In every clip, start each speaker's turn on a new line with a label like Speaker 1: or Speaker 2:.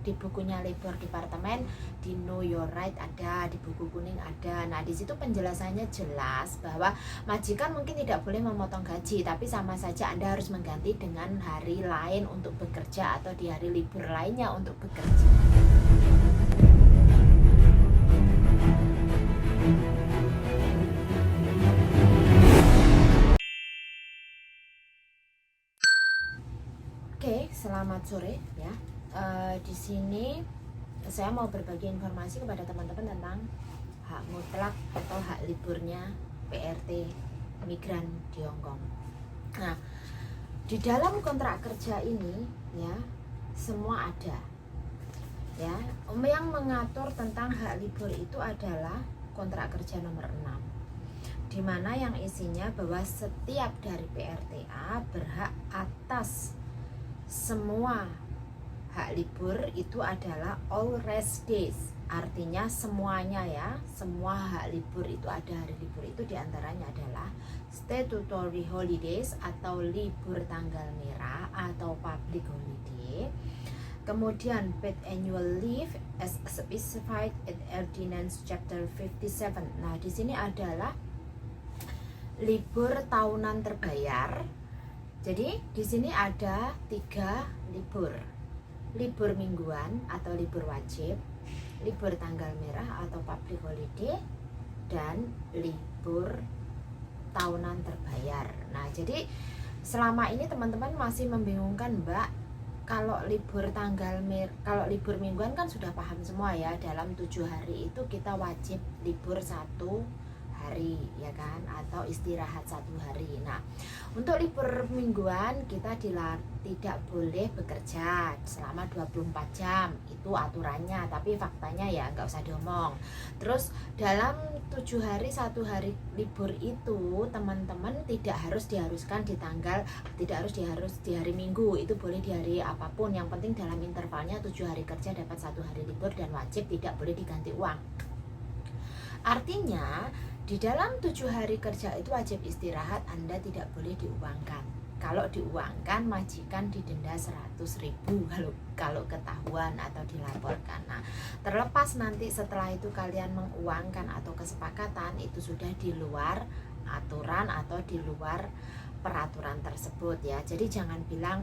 Speaker 1: di bukunya Labor Department, di Know Your Right ada, di buku kuning ada. Nah, di situ penjelasannya jelas bahwa majikan mungkin tidak boleh memotong gaji, tapi sama saja Anda harus mengganti dengan hari lain untuk bekerja atau di hari libur lainnya untuk bekerja. Oke, selamat sore ya. Di sini saya mau berbagi informasi kepada teman-teman tentang hak mutlak atau hak liburnya PRT migran di Hong Kong. Nah, di dalam kontrak kerja ini ya semua ada. Ya, yang mengatur tentang hak libur itu adalah kontrak kerja nomor 6. Di mana yang isinya bahwa setiap dari PRTA berhak atas semua hak libur itu adalah all rest days, artinya semuanya ya, semua hak libur itu ada hari libur itu diantaranya adalah statutory holidays atau libur tanggal merah atau public holiday, kemudian paid annual leave as specified in Ordinance Chapter 57. Nah, di sini adalah libur tahunan terbayar. Jadi di sini ada 3 libur. Libur mingguan atau libur wajib, libur tanggal merah atau public holiday, dan libur tahunan terbayar. Nah, jadi selama ini teman-teman masih membingungkan, Mbak, kalau libur kalau libur mingguan kan sudah paham semua ya, dalam 7 hari itu kita wajib libur 1 hari ya kan, atau istirahat 1 hari. Nah, untuk libur mingguan kita tidak boleh bekerja selama 24 jam, itu aturannya, tapi faktanya ya nggak usah diomong. Terus dalam 7 hari 1 hari libur itu teman-teman tidak harus diharuskan di tanggal, tidak harus di hari Minggu, itu boleh di hari apapun, yang penting dalam intervalnya 7 hari kerja dapat 1 hari libur dan wajib tidak boleh diganti uang. Artinya di dalam 7 hari kerja itu wajib istirahat, Anda tidak boleh diuangkan. Kalau diuangkan, majikan didenda 100.000 kalau ketahuan atau dilaporkan. Nah, terlepas nanti setelah itu kalian menguangkan atau kesepakatan, itu sudah di luar aturan atau di luar peraturan tersebut ya. Jadi jangan bilang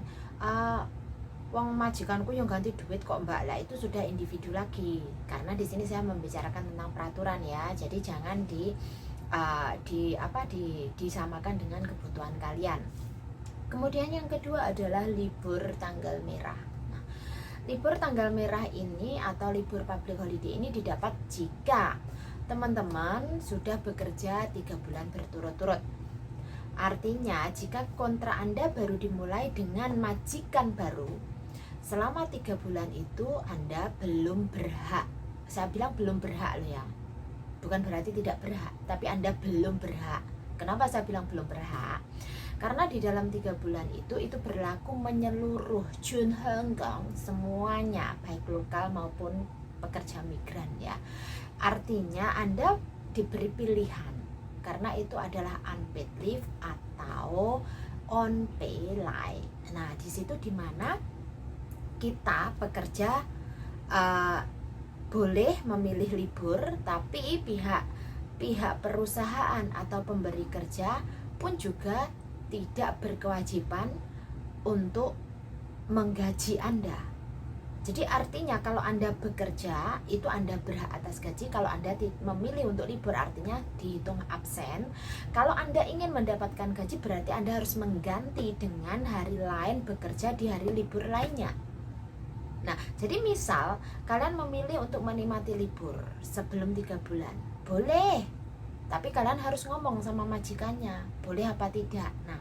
Speaker 1: wong majikanku yang ganti duit kok Mbak, lah itu sudah individu lagi. Karena di sini saya membicarakan tentang peraturan ya. Jadi jangan disamakan dengan kebutuhan kalian. Kemudian yang kedua adalah libur tanggal merah. Nah, libur tanggal merah ini atau libur public holiday ini didapat jika teman-teman sudah bekerja 3 bulan berturut-turut. Artinya jika kontrak Anda baru dimulai dengan majikan baru, selama 3 bulan itu Anda belum berhak. Saya bilang belum berhak loh ya, bukan berarti tidak berhak, tapi Anda belum berhak. Kenapa saya bilang belum berhak? Karena di dalam 3 bulan itu berlaku menyeluruh Jun Hong Kong semuanya, baik lokal maupun pekerja migran ya. Artinya Anda diberi pilihan, karena itu adalah unpaid leave atau on pay leave. Nah, di situ dimana kita pekerja boleh memilih libur, tapi pihak perusahaan atau pemberi kerja pun juga tidak berkewajiban untuk menggaji Anda. Jadi artinya kalau Anda bekerja itu Anda berhak atas gaji. Kalau Anda memilih untuk libur artinya dihitung absen. Kalau Anda ingin mendapatkan gaji berarti Anda harus mengganti dengan hari lain bekerja di hari libur lainnya. Nah, jadi misal kalian memilih untuk menikmati libur sebelum 3 bulan, boleh. Tapi kalian harus ngomong sama majikannya, boleh apa tidak. Nah,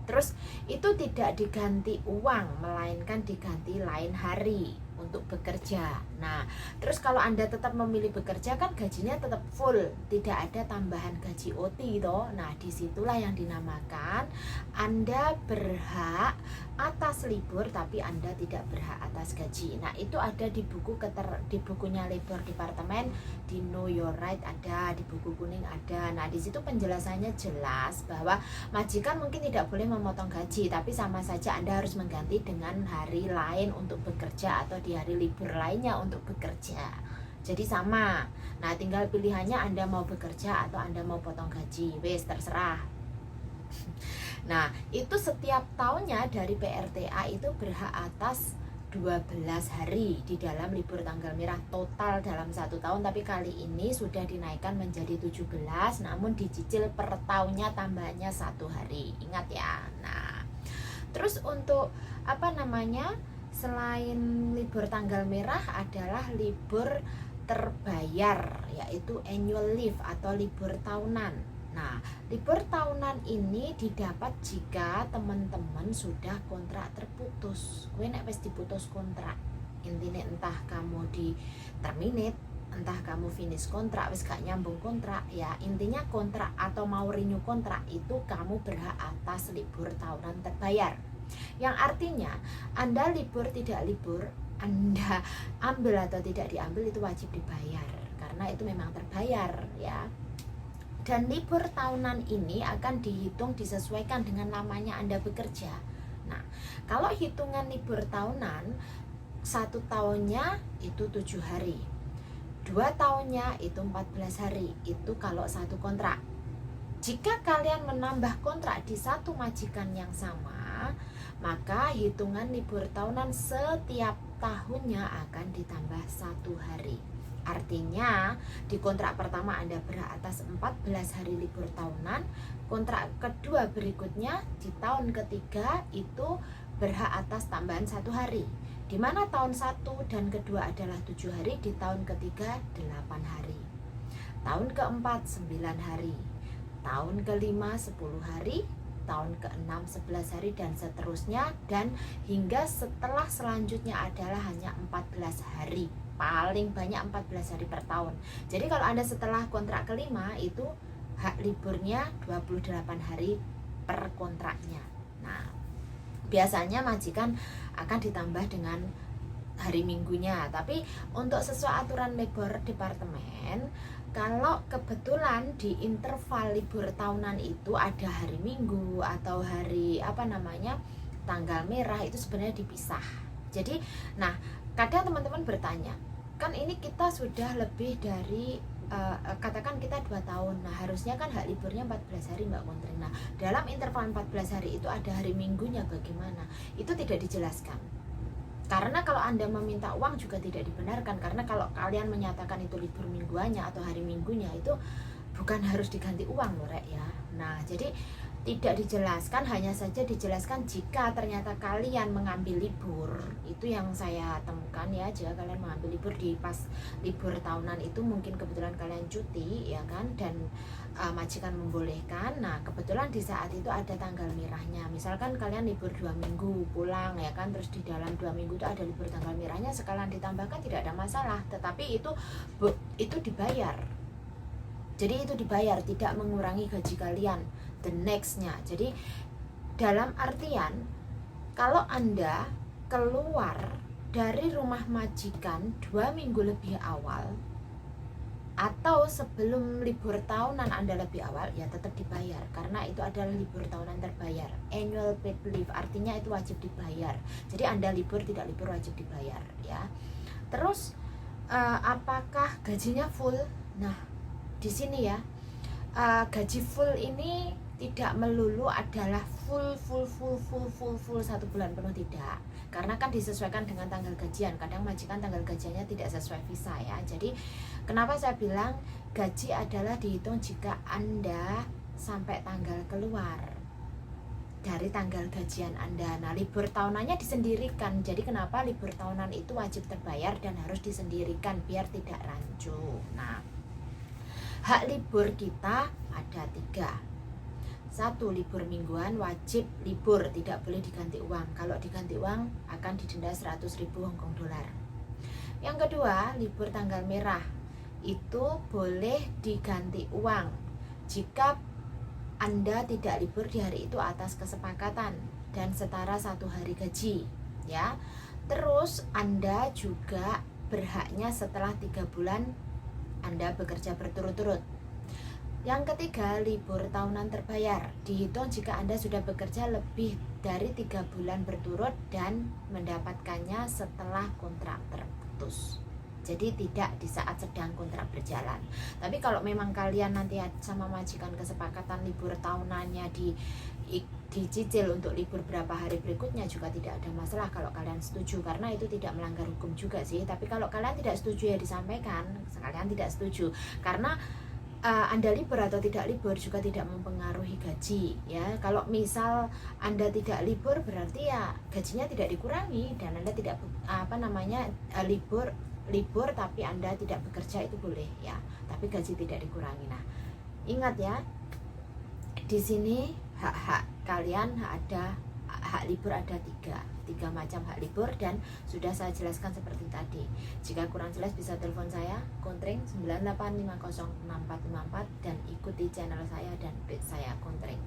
Speaker 1: terus itu tidak diganti uang, melainkan diganti lain hari untuk bekerja. Nah, terus kalau Anda tetap memilih bekerja kan gajinya tetap full, tidak ada tambahan gaji OT toh. Nah, disitulah yang dinamakan Anda berhak atas libur tapi Anda tidak berhak atas gaji. Nah, itu ada di bukunya Labor Department, di Know Your Right ada, di buku kuning ada. Nah, di situ penjelasannya jelas bahwa majikan mungkin tidak boleh memotong gaji, tapi sama saja Anda harus mengganti dengan hari lain untuk bekerja atau di hari libur lainnya untuk bekerja. Jadi sama. Nah, tinggal pilihannya Anda mau bekerja atau Anda mau potong gaji. Wes, terserah. Nah, itu setiap tahunnya dari PRTA itu berhak atas 12 hari di dalam libur tanggal merah total dalam 1 tahun. Tapi kali ini sudah dinaikkan menjadi 17, namun dicicil per tahunnya tambahannya 1 hari. Ingat ya. Nah, terus untuk selain libur tanggal merah adalah libur terbayar, yaitu annual leave atau libur tahunan. Nah, libur tahunan ini didapat jika teman-teman sudah kontrak terputus. Gue nek wis diputus kontrak, intinya entah kamu di terminate, entah kamu finish kontrak, wis gak nyambung kontrak, ya intinya kontrak atau mau renew kontrak itu kamu berhak atas libur tahunan terbayar. Yang artinya Anda libur tidak libur, Anda ambil atau tidak diambil itu wajib dibayar karena itu memang terbayar ya. Dan libur tahunan ini akan disesuaikan dengan lamanya Anda bekerja. Nah, kalau hitungan libur tahunan, 1 tahunnya itu 7 hari, 2 tahunnya itu 14 hari. Itu kalau 1 kontrak. Jika kalian menambah kontrak di 1 majikan yang sama, maka hitungan libur tahunan setiap tahunnya akan ditambah 1 hari. Artinya di kontrak pertama Anda berhak atas 14 hari libur tahunan, kontrak kedua berikutnya di tahun ketiga itu berhak atas tambahan 1 hari, di mana tahun 1 dan kedua adalah 7 hari, di tahun ketiga 8 hari, tahun keempat 9 hari, tahun kelima 10 hari, tahun ke-6 11 hari dan seterusnya, dan hingga setelah selanjutnya adalah hanya 14 hari. Paling banyak 14 hari per tahun. Jadi kalau Anda setelah kontrak kelima itu hak liburnya 28 hari per kontraknya. Nah, biasanya majikan akan ditambah dengan hari minggunya. Tapi untuk sesuai aturan Labor Department, kalau kebetulan di interval libur tahunan itu ada hari Minggu atau hari tanggal merah, itu sebenarnya dipisah. Jadi, nah kadang teman-teman bertanya, kan ini kita sudah lebih dari katakan kita 2 tahun, nah harusnya kan hak liburnya 14 hari Mbak Kontring. Nah, dalam interval 14 hari itu ada hari Minggunya bagaimana? Itu tidak dijelaskan. Karena kalau Anda meminta uang juga tidak dibenarkan, karena kalau kalian menyatakan itu libur mingguannya atau hari Minggunya itu bukan harus diganti uang loh Rek ya. Nah, jadi tidak dijelaskan, hanya saja dijelaskan jika ternyata kalian mengambil libur. Itu yang saya temukan ya, jika kalian mengambil libur di pas libur tahunan itu mungkin kebetulan kalian cuti ya kan, dan majikan membolehkan. Nah, kebetulan di saat itu ada tanggal merahnya. Misalkan kalian libur 2 minggu pulang ya kan, terus di dalam 2 minggu itu ada libur tanggal merahnya, sekalian ditambahkan tidak ada masalah, tetapi itu dibayar. Jadi itu dibayar, tidak mengurangi gaji kalian the nextnya. Jadi dalam artian kalau Anda keluar dari rumah majikan 2 minggu lebih awal atau sebelum libur tahunan Anda lebih awal, ya tetap dibayar karena itu adalah libur tahunan terbayar, annual paid leave, artinya itu wajib dibayar. Jadi Anda libur tidak libur wajib dibayar ya. Terus apakah gajinya full? Nah, di sini ya, gaji full ini tidak melulu adalah full 1 bulan penuh, tidak, karena kan disesuaikan dengan tanggal gajian. Kadang majikan tanggal gajiannya tidak sesuai visa ya. Jadi kenapa saya bilang gaji adalah dihitung jika Anda sampai tanggal keluar dari tanggal gajian Anda. Nah, libur tahunannya disendirikan. Jadi kenapa libur tahunan itu wajib terbayar dan harus disendirikan biar tidak rancu. Nah, hak libur kita ada 3. 1, libur mingguan wajib libur, tidak boleh diganti uang. Kalau diganti uang akan didenda 100.000 Hongkong dolar. Yang kedua, libur tanggal merah itu boleh diganti uang jika Anda tidak libur di hari itu atas kesepakatan. dan setara 1 hari gaji ya. Terus Anda juga berhaknya setelah 3 bulan Anda bekerja berturut-turut. Yang ketiga, libur tahunan terbayar. Dihitung jika Anda sudah bekerja lebih dari 3 bulan berturut dan mendapatkannya setelah kontrak terputus. Jadi tidak di saat sedang kontrak berjalan. Tapi kalau memang kalian nanti sama majikan kesepakatan libur tahunannya dicicil untuk libur berapa hari berikutnya juga tidak ada masalah kalau kalian setuju, karena itu tidak melanggar hukum juga sih. Tapi kalau kalian tidak setuju ya disampaikan kalian tidak setuju, karena Anda libur atau tidak libur juga tidak mempengaruhi gaji ya. Kalau misal Anda tidak libur berarti ya gajinya tidak dikurangi, dan Anda tidak libur tapi Anda tidak bekerja itu boleh ya, tapi gaji tidak dikurangi. Nah, ingat ya, di sini hak-hak kalian hak libur ada tiga macam hak libur, dan sudah saya jelaskan seperti tadi. Jika kurang jelas bisa telepon saya Kontreng 98506454 dan ikuti channel saya dan page saya Kontreng.